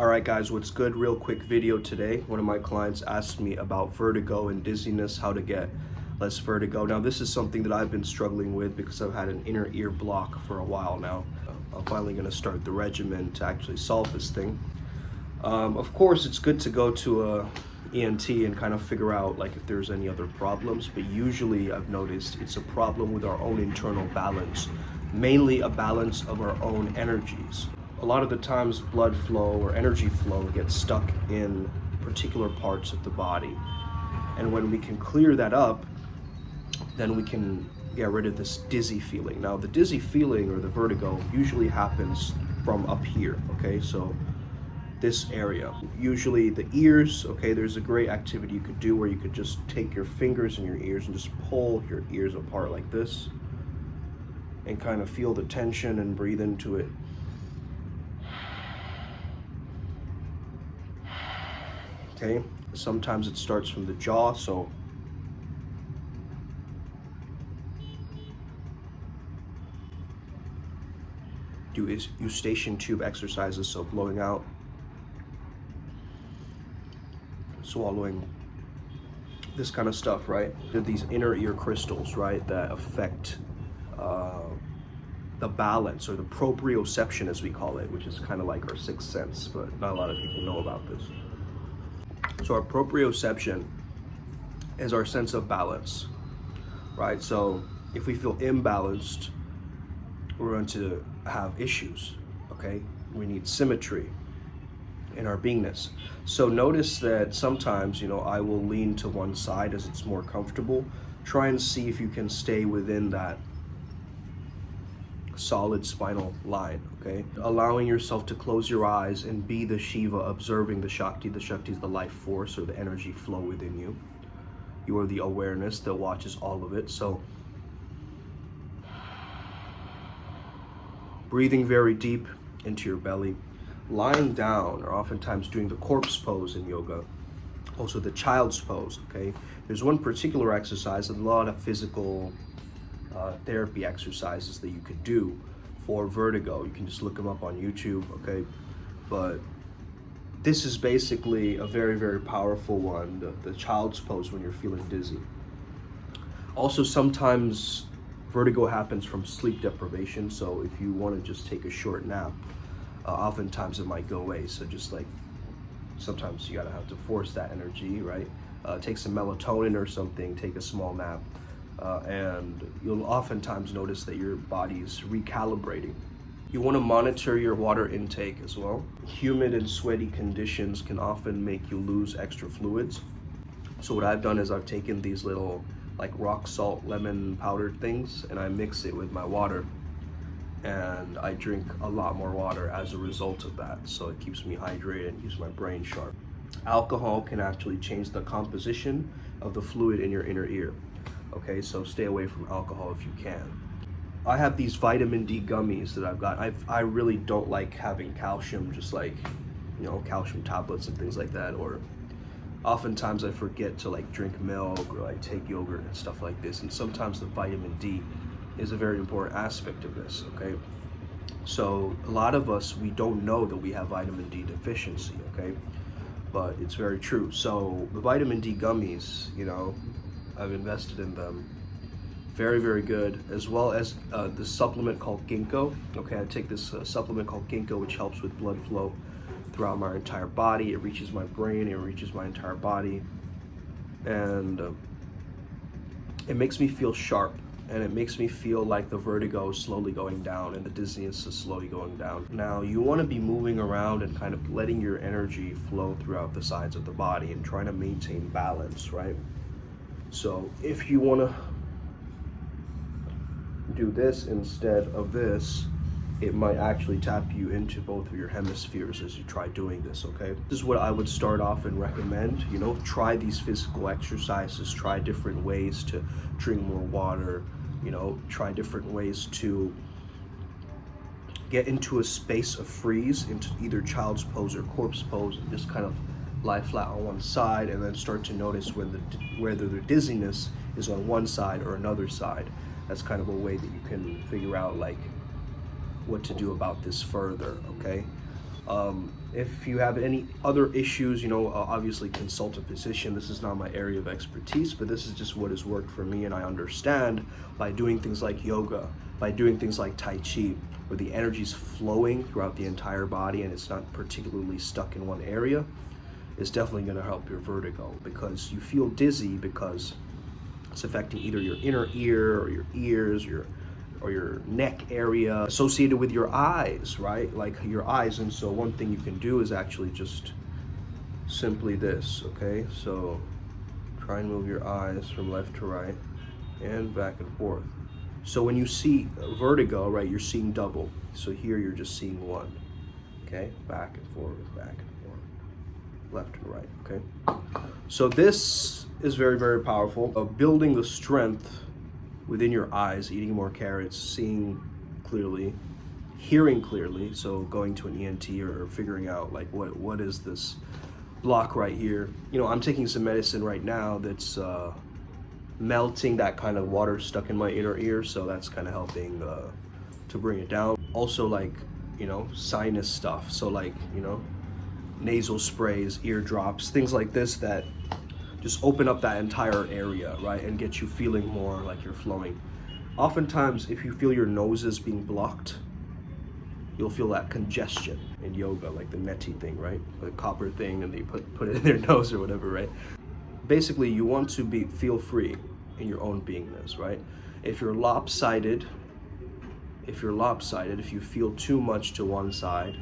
Alright guys, what's good? Real quick video today. One of my clients asked me about vertigo and dizziness, how to get less vertigo. Now this is something that I've been struggling with because I've had an inner ear block for a while now. I'm finally going to start the regimen to actually solve this thing. Of course, it's good to go to a ENT and kind of figure out like if there's any other problems, but usually I've noticed it's a problem with our own internal balance, mainly a balance of our own energies. A lot of the times blood flow or energy flow gets stuck in particular parts of the body. And when we can clear that up, then we can get rid of this dizzy feeling. Now the dizzy feeling or the vertigo usually happens from up here, okay? So this area, usually the ears, okay? There's a great activity you could do where you could just take your fingers in your ears and just pull your ears apart like this and kind of feel the tension and breathe into it. Okay, sometimes it starts from the jaw, so do eustachian tube exercises, so blowing out, swallowing, this kind of stuff, right? There are these inner ear crystals, right, that affect the balance, or the proprioception as we call it, which is kind of like our sixth sense, but not a lot of people know about this. So our proprioception is our sense of balance, right? So if we feel imbalanced, we're going to have issues, okay? We need symmetry in our beingness. So notice that sometimes, I will lean to one side as it's more comfortable. Try and see if you can stay within that solid spinal line, okay? Allowing yourself to close your eyes and be the Shiva, observing the Shakti. The Shakti is the life force or the energy flow within you. You are the awareness that watches all of it. So breathing very deep into your belly, lying down, or oftentimes doing the corpse pose in yoga, also the child's pose, okay? There's one particular exercise, a lot of physical therapy exercises that you could do for vertigo. You can just look them up on YouTube, okay? But this is basically a very, very powerful one, the child's pose when you're feeling dizzy. Also, sometimes vertigo happens from sleep deprivation, so if you want to just take a short nap, oftentimes it might go away. So just like, sometimes you gotta have to force that energy, right? Take some melatonin or something, take a small nap, and you'll oftentimes notice that your body is recalibrating. You want to monitor your water intake as well. Humid and sweaty conditions can often make you lose extra fluids. So what I've done is I've taken these little like rock salt lemon powdered things and I mix it with my water, and I drink a lot more water as a result of that. So it keeps me hydrated and keeps my brain sharp. Alcohol can actually change the composition of the fluid in your inner ear. Okay, so stay away from alcohol if you can. I have these vitamin D gummies that I've got. I really don't like having calcium, just like, calcium tablets and things like that, or oftentimes I forget to like drink milk or like take yogurt and stuff like this, and sometimes the vitamin D is a very important aspect of this, okay? So a lot of us, we don't know that we have vitamin D deficiency, okay? But it's very true. So the vitamin D gummies, I've invested in them. Very, very good. As well as this supplement called Ginkgo. Okay, I take this supplement called Ginkgo, which helps with blood flow throughout my entire body. It reaches my brain, it reaches my entire body. And it makes me feel sharp. And it makes me feel like the vertigo is slowly going down and the dizziness is slowly going down. Now, you want to be moving around and kind of letting your energy flow throughout the sides of the body and trying to maintain balance, right? So if you want to do this instead of this, it might actually tap you into both of your hemispheres as you try doing this, okay? This is what I would start off and recommend. Try these physical exercises, try different ways to drink more water, try different ways to get into a space of freeze, into either child's pose or corpse pose, and just kind of lie flat on one side, and then start to notice whether the dizziness is on one side or another side. That's kind of a way that you can figure out like what to do about this further, okay? If you have any other issues, obviously consult a physician. This is not my area of expertise, but this is just what has worked for me, and I understand by doing things like yoga, by doing things like Tai Chi, where the energy's flowing throughout the entire body and it's not particularly stuck in one area, is definitely going to help your vertigo, because you feel dizzy because it's affecting either your inner ear or your ears, or your neck area, associated with your eyes, right? Like your eyes. And so one thing you can do is actually just simply this, okay? So try and move your eyes from left to right and back and forth. So when you see vertigo, right, you're seeing double. So here you're just seeing one, okay? Back and forth, back and forth, left and right, okay? So this is very, very powerful of building the strength within your eyes, eating more carrots, seeing clearly, hearing clearly. So going to an ENT or figuring out like what is this block right here. I'm taking some medicine right now that's melting that kind of water stuck in my inner ear, so that's kind of helping to bring it down. Also, like, sinus stuff, so like, nasal sprays, ear drops, things like this that just open up that entire area, right, and get you feeling more like you're flowing. Oftentimes, if you feel your nose is being blocked, you'll feel that congestion in yoga, like the neti thing, right? The copper thing, and they put it in their nose or whatever, right? Basically, you want to feel free in your own beingness, right? If you're lopsided, if you feel too much to one side,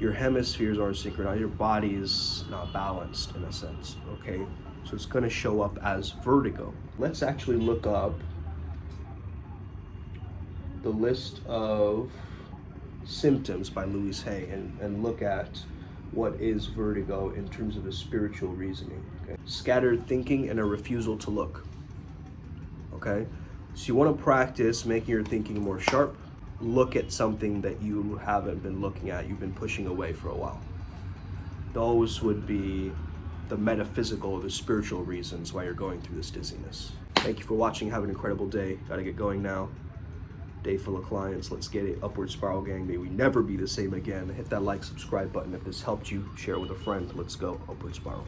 your hemispheres aren't synchronized, your body is not balanced in a sense, okay? So it's gonna show up as vertigo. Let's actually look up the list of symptoms by Louise Hay and look at what is vertigo in terms of a spiritual reasoning, okay? Scattered thinking and a refusal to look, okay? So you wanna practice making your thinking more sharp. Look at something that you haven't been looking at, you've been pushing away for a while. Those would be the metaphysical or the spiritual reasons why you're going through this dizziness. Thank you for watching. Have an incredible day. Gotta get going now. Day full of clients. Let's get it. Upward Spiral Gang. May we never be the same again. Hit that like, subscribe button if this helped you. Share it with a friend. Let's go. Upward Spiral.